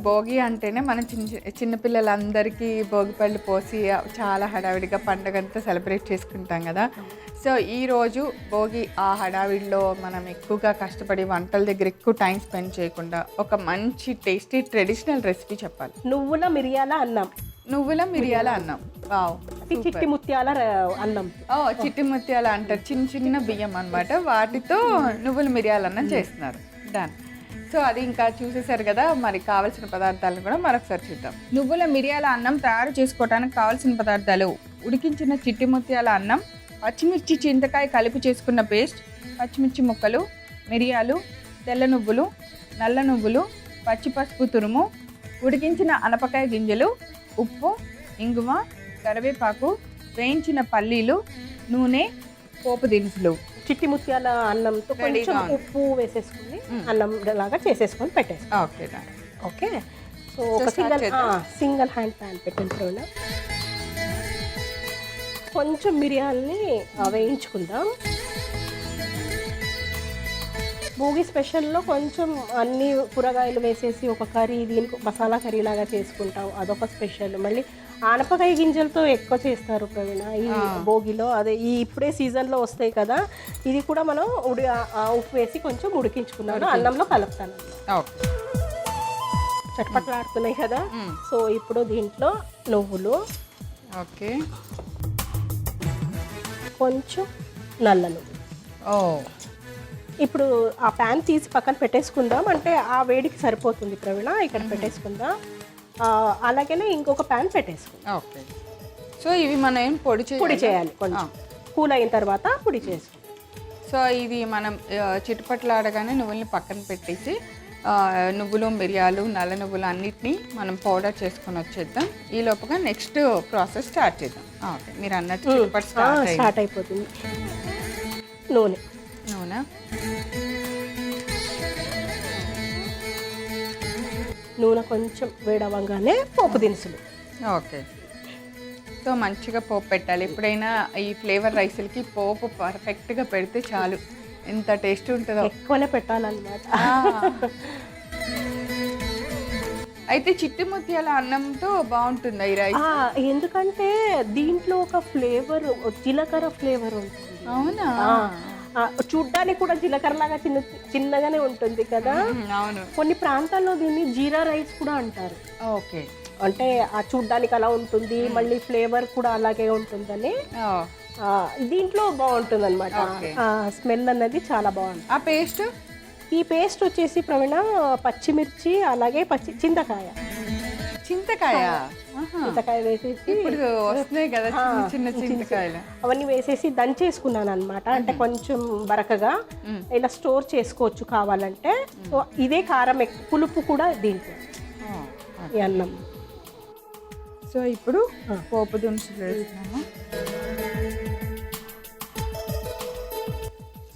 భోగి అంటేనే మనం చిన్నపిల్లలందరికీ భోగిపళ్ళు పోసి చాలా హడావిడిగా పండగంతా సెలబ్రేట్ చేసుకుంటాం కదా. సో ఈరోజు భోగి ఆ హడావిడిలో మనం ఎక్కువగా కష్టపడి వంటల దగ్గర ఎక్కువ టైం స్పెండ్ చేయకుండా ఒక మంచి టేస్టీ ట్రెడిషనల్ రెసిపీ చెప్పాలి. నువ్వుల మిరియాల అన్నం. వావ్. చిట్టి ముత్యాల అన్నం. చిట్టి ముత్యాల అంటారు, చిన్న చిన్న బియ్యం అన్నమాట. వాటితో నువ్వుల మిరియాల అన్నం చేస్తున్నారు. డన్. సో అది ఇంకా చూసేసారు కదా. మరి కావాల్సిన పదార్థాలను కూడా మరొకసారి చూద్దాం. నువ్వుల మిరియాల అన్నం తయారు చేసుకోవడానికి కావాల్సిన పదార్థాలు: ఉడికించిన చిట్టి ముత్యాల అన్నం, పచ్చిమిర్చి చింతకాయ కలిపి చేసుకున్న పేస్ట్, పచ్చిమిర్చి ముక్కలు, మిరియాలు, తెల్ల నువ్వులు, నల్ల నువ్వులు, పచ్చి పసుపు తురుము, ఉడికించిన అనపకాయ గింజలు, ఉప్పు, ఇంగువ, కరివేపాకు, వేయించిన పల్లీలు, నూనె, పోపు దినుసులు. చిట్టి ముత్యాల అన్నంతో కొంచెం ఉప్పు వేసేసుకుని అన్నం లాగా చేసేసుకొని పెట్టేస్తాం. Okay okay. సో ఒక సింగిల్ హ్యాండ్ ప్యాన్ పెట్టిన కొంచెం మిరియాలని వేయించుకుందాం. భోగి స్పెషల్లో కొంచెం అన్ని కూరగాయలు వేసేసి ఒక కర్రీ, దీనికి మసాలా కర్రీ లాగా చేసుకుంటాం, అదొక స్పెషల్. మళ్ళీ ఆనపకాయ గింజలతో ఎక్కువ చేస్తారు ప్రవీణ ఈ భోగిలో. అదే ఈ ఇప్పుడే సీజన్లో వస్తాయి కదా. ఇది కూడా మనం ఉప్పు వేసి కొంచెం ఉడికించుకున్నాను, అన్నంలో కలుపుతాను. చట్పట్లాడుతున్నాయి కదా. సో ఇప్పుడు దీంట్లో నువ్వులు, ఓకే, కొంచెం నల్ల నువ్వులు. ఇప్పుడు ఆ ప్యాన్ తీసి పక్కన పెట్టేసుకుందాం, అంటే ఆ వేడికి సరిపోతుంది ప్రవీణ. ఇక్కడ పెట్టేసుకుందాం. అలాగనే ఇంకొక ప్యాన్ పెట్టేసుకుందాం. ఓకే. సో ఇవి మనం పొడి చేయాలి. కొంచెం కూల్ అయిన తర్వాత పొడి చేసుకుందాం. సో ఇది మనం చిటుపట్లాడగానే నువ్వుల్ని పక్కన పెట్టేసి నువ్వులు, మిరియాలు, నల్ల నువ్వులు అన్నిటినీ మనం పౌడర్ చేసుకొని వచ్చేద్దాం. ఈ లోపుగా నెక్స్ట్ ప్రాసెస్ స్టార్ట్ చేద్దాం. ఓకే, మీరు అన్నట్టు స్టార్ట్ అయిపోతుంది. నూనె కొంచెం వేడవగానే పోపు దినుసులు. ఓకే. సో మంచిగా పోపు పెట్టాలి. ఎప్పుడైనా ఈ ఫ్లేవర్ రైస్లకి పోపు పర్ఫెక్ట్గా పెడితే చాలు, ఎంత టేస్ట్ ఉంటుందో. ఎక్కువనే పెట్టాలన్నమాట. అయితే చిట్టి ముత్యాల అన్నంతో బాగుంటుంది ఈ రైస్, ఎందుకంటే దీంట్లో ఒక ఫ్లేవర్, జీలకర్ర ఫ్లేవర్ ఉంటుంది. అవునా? చూడ్డానికి కూడా జీలకర్ర లాగా చిన్నగానే ఉంటుంది కదా. అవును. కొన్ని ప్రాంతాల్లో దీన్ని జీరా రైస్ కూడా అంటారు. ఓకే. అంటే ఆ చూడ్డానికి అలా ఉంటుంది, మళ్ళీ ఫ్లేవర్ కూడా అలాగే ఉంటుందని దీంట్లో బాగుంటుంది అనమాట. స్మెల్ అన్నది చాలా బాగుంటుంది. ఆ పేస్ట్, ఈ పేస్ట్ వచ్చేసి ప్రవీణ పచ్చిమిర్చి, అలాగే చింతకాయ వేసేసి, ఇప్పుడు వస్తున్నాయి కదా చిన్న చింతకాయలు, అవన్నీ వేసేసి దంచేసుకున్నాను అనమాట. అంటే కొంచెం బరకగా ఇలా స్టోర్ చేసుకోవచ్చు కావాలంటే. ఇదే కారం, పులుపు కూడా దీంట్లో ఈ అన్నం. సో ఇప్పుడు పోపు దినుసులు వేస్తున్నాము.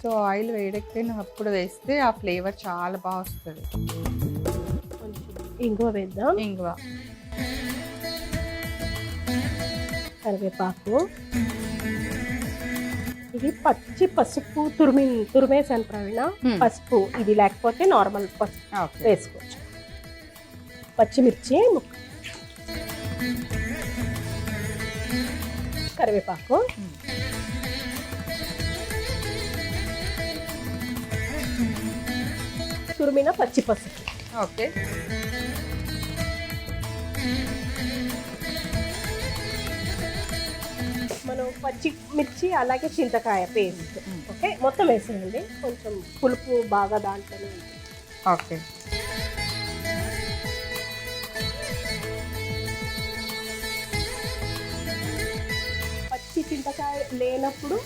సో ఆయిల్ వేడెక్కినప్పుడు వేస్తే ఆ ఫ్లేవర్ చాలా బాగా వస్తుంది. ఇంగువ వేద్దాం. ఇంగువ, కరివేపాకు, ఇది పచ్చి పసుపు తురిమేసాను ప్రవీణ. పసుపు ఇది లేకపోతే నార్మల్ పసుపు వేసుకోవచ్చు. పచ్చిమిర్చి ముక్క, కరివేపాకు, తురిమిన పచ్చి పసుపు. ఓకే. మనం పచ్చిమిర్చి అలాగే చింతకాయ పేస్ట్. ఓకే, మొత్తం వేసేయండి. కొంచెం పులుపు బాగా దాంట్లోనే ఉంటుంది. ఓకే. పచ్చి చింతకాయ లేనప్పుడు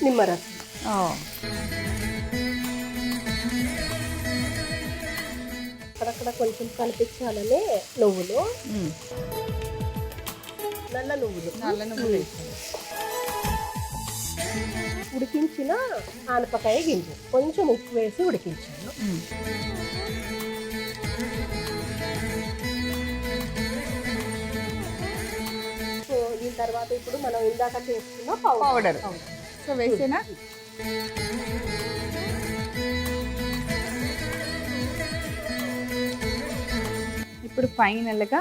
నిమ్మరసం. అక్కడక్కడ కొంచెం కనిపించాలని నువ్వులు, నల్ల నువ్వులు, ఉడికించిన ఆనపకాయ గింజ, కొంచెం ఉప్పు వేసి ఉడికించాను. సో దీని తర్వాత ఇప్పుడు మనం ఇందాక చేసుకున్న పౌడర్ సో వేసేనా. ఇప్పుడు ఫైనల్గా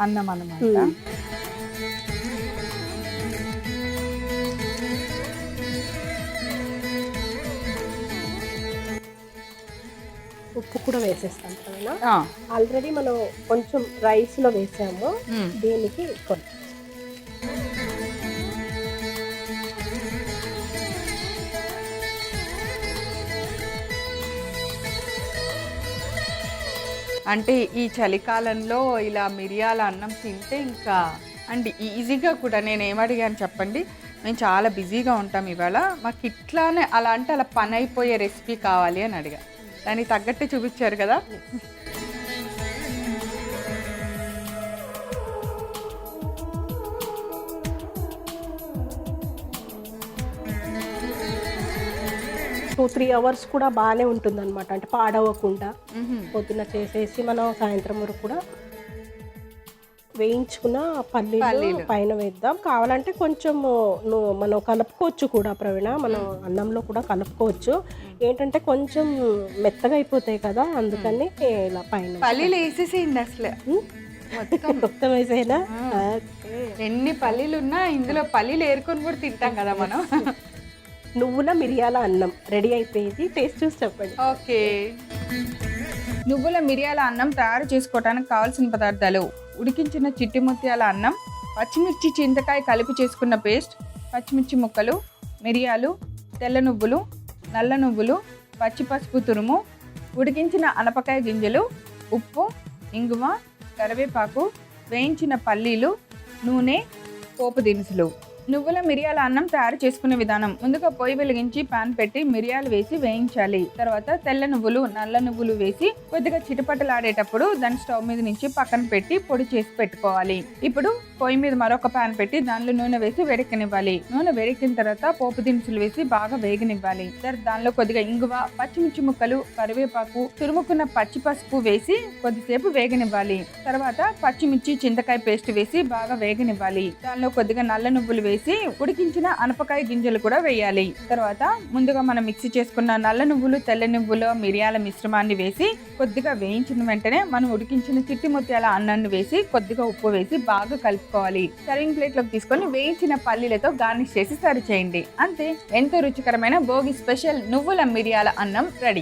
అన్నం అన్నమాట. ఉప్పు కూడా వేసేస్తాం కదా. ఆల్రెడీ మనం కొంచెం రైస్లో వేసాము, దీనికి కొంచెం అంటే ఈ చలికాలంలో ఇలా మిరియాల అన్నం తింటే ఇంకా అంటే ఈజీగా కూడా. నేను ఏమడిగాను చెప్పండి, మేము చాలా బిజీగా ఉంటాం ఇవాళ, మాకు ఇట్లానే అలా అంటే అలా పని అయిపోయే రెసిపీ కావాలి అని అడిగా. దానికి తగ్గట్టే చూపించారు కదా. టూ 3 అవర్స్ కూడా బాగానే ఉంటుంది అనమాట. అంటే పాడవకుండా పొద్దున చేసేసి మనం సాయంత్రం వరకు కూడా వేయించుకున్న పల్లీలు పైన వేద్దాం. కావాలంటే కొంచెం మనం కలుపుకోవచ్చు కూడా ప్రవీణ, మనం అన్నంలో కూడా కలుపుకోవచ్చు. ఏంటంటే కొంచెం మెత్తగా అయిపోతాయి కదా, అందుకని ఇలా పైన పల్లీలు వేసేసేయండి. అసలు మొత్తం వేసేనా? ఎన్ని పల్లీలు ఉన్నా ఇందులో పల్లీలు ఏరుకొని కూడా తింటాం కదా మనం. నువ్వుల మిరియాల అన్నం రెడీ అయిపోయింది. టేస్ట్ చూసి చెప్పండి. ఓకే. నువ్వుల మిరియాల అన్నం తయారు చేసుకోవడానికి కావాల్సిన పదార్థాలు: ఉడికించిన చిట్టి ముత్యాల అన్నం, పచ్చిమిర్చి చింతకాయ కలిపి చేసుకున్న పేస్ట్, పచ్చిమిర్చి ముక్కలు, మిరియాలు, తెల్ల నువ్వులు, నల్ల నువ్వులు, పచ్చి పసుపు తురుము, ఉడికించిన అనపకాయ గింజలు, ఉప్పు, ఇంగువ, కరివేపాకు, వేయించిన పల్లీలు, నూనె, పోపు దినుసులు. నువ్వుల మిరియాల అన్నం తయారు చేసుకునే విధానం: ముందుగా పొయ్యి వెలిగించి పాన్ పెట్టి మిరియాలు వేసి వేయించాలి. తర్వాత తెల్ల నువ్వులు, నల్ల నువ్వులు వేసి కొద్దిగా చిటపటలాడేటప్పుడు దాన్ని స్టవ్ మీద నుంచి పక్కన పెట్టి పొడి చేసి పెట్టుకోవాలి. ఇప్పుడు పొయ్యి మీద మరొక పాన్ పెట్టి దానిలో నూనె వేసి వేడెక్కనివ్వాలి. నూనె వేడెక్కిన తర్వాత పోపు దినుసులు వేసి బాగా వేగనివ్వాలి. తర్వాత దానిలో కొద్దిగా ఇంగువ, పచ్చిమిర్చి ముక్కలు, కరివేపాకు, తురుముకున్న పచ్చి పసుపు వేసి కొద్దిసేపు వేగనివ్వాలి. తర్వాత పచ్చిమిర్చి చింతకాయ పేస్ట్ వేసి బాగా వేగనివ్వాలి. దానిలో కొద్దిగా నల్ల నువ్వులు వేసి ఉడికించిన అనపకాయ గింజలు కూడా వేయాలి. తర్వాత ముందుగా మనం మిక్సీ చేసుకున్న నల్ల నువ్వులు, తెల్ల నువ్వులు, మిరియాల మిశ్రమాన్ని వేసి కొద్దిగా వేయించిన వెంటనే మనం ఉడికించిన చిట్టి ముత్యాల అన్నాన్ని వేసి కొద్దిగా ఉప్పు వేసి బాగా కలుపుకోవాలి. సర్వింగ్ ప్లేట్ లోకి తీసుకొని వేయించిన పల్లీలతో గార్నిష్ చేసి సర్వ్ చేయండి. అంతే, ఎంతో రుచికరమైన భోగి స్పెషల్ నువ్వుల మిరియాల అన్నం రెడీ.